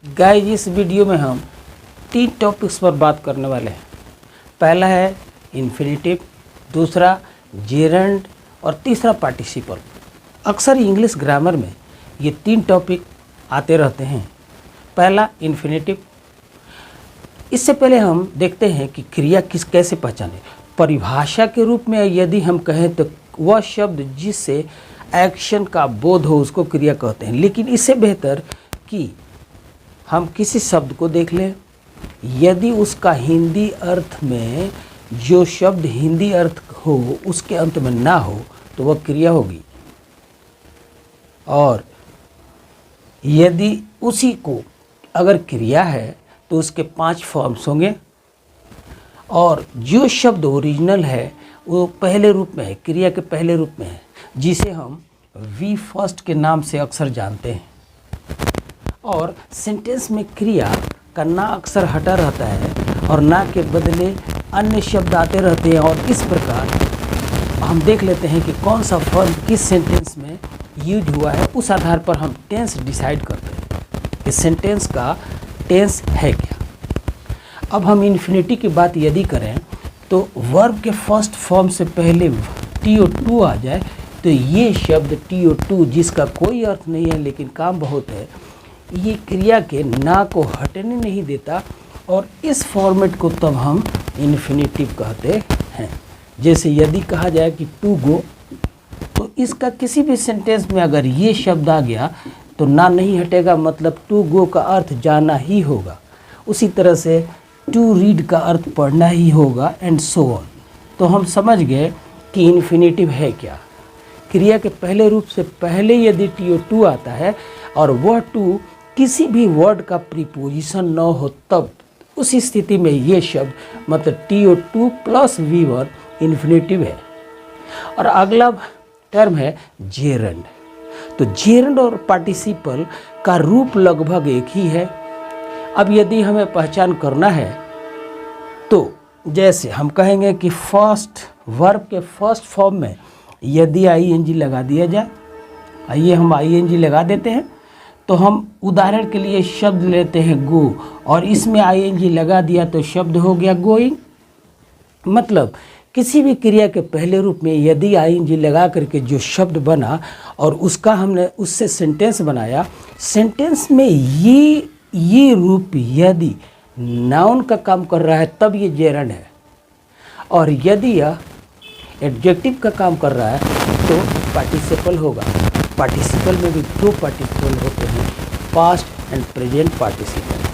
Guys, इस video में हम 3 टॉपिक्स पर बात करने वाले हैं। पहला है इन्फिनेटिव, दूसरा जेरंड और तीसरा पार्टिसिपल। अक्सर इंग्लिश ग्रामर में ये 3 टॉपिक आते रहते हैं। पहला इन्फिनेटिव। इससे पहले हम देखते हैं कि क्रिया कैसे पहचाने। परिभाषा के रूप में यदि हम कहें तो वह शब्द जिससे एक्शन का बोध हो उसको क्रिया कहते हैं। लेकिन इससे बेहतर कि हम किसी शब्द को देख लें, यदि उसका हिंदी अर्थ में जो शब्द हिंदी अर्थ हो उसके अंत में ना हो तो वह क्रिया होगी, और यदि उसी को अगर क्रिया है तो उसके 5 फॉर्म्स होंगे। और जो शब्द ओरिजिनल है वो पहले रूप में है, क्रिया के पहले रूप में है, जिसे हम वी फर्स्ट के नाम से अक्सर जानते हैं। और सेंटेंस में क्रिया का ना अक्सर हटा रहता है और ना के बदले अन्य शब्द आते रहते हैं। और इस प्रकार हम देख लेते हैं कि कौन सा फॉर्म किस सेंटेंस में यूज हुआ है। उस आधार पर हम टेंस डिसाइड करते हैं कि सेंटेंस का टेंस है क्या। अब हम इन्फिनिटी की बात यदि करें तो वर्ब के फर्स्ट फॉर्म से पहले TO2 आ जाए तो ये शब्द TO2 जिसका कोई अर्थ नहीं है लेकिन काम बहुत है, ये क्रिया के ना को हटने नहीं देता, और इस फॉर्मेट को तब हम इन्फिनेटिव कहते हैं। जैसे यदि कहा जाए कि टू गो, तो इसका किसी भी सेंटेंस में अगर ये शब्द आ गया तो ना नहीं हटेगा, मतलब टू गो का अर्थ जाना ही होगा। उसी तरह से टू रीड का अर्थ पढ़ना ही होगा, एंड सो ऑन। तो हम समझ गए कि इन्फिनेटिव है क्या। क्रिया के पहले रूप से पहले यदि TO2 आता है और वह टू किसी भी वर्ड का प्रीपोजिशन न हो, तब उस स्थिति में ये शब्द मतलब TO2 प्लस V1 इन्फिनेटिव है। और अगला टर्म है जेरंड। तो जेरंड और पार्टिसिपल का रूप लगभग एक ही है। अब यदि हमें पहचान करना है तो जैसे हम कहेंगे कि फर्स्ट वर्ब के फर्स्ट फॉर्म में यदि ING लगा दिया जाए, आइए हम ING लगा देते हैं। तो हम उदाहरण के लिए शब्द लेते हैं गो, और इसमें ING लगा दिया तो शब्द हो गया गोइंग। मतलब किसी भी क्रिया के पहले रूप में यदि ING लगा करके जो शब्द बना और उसका हमने उससे सेंटेंस बनाया, सेंटेंस में ये रूप यदि नाउन का काम कर रहा है तब ये जेरंड है, और यदि यह एडजेक्टिव का काम कर रहा है तो पार्टिसिपल होगा। पार्टिसिपल में भी 2 पार्टिसिपल होते हैं, पास्ट एंड प्रेजेंट पार्टिसिपल।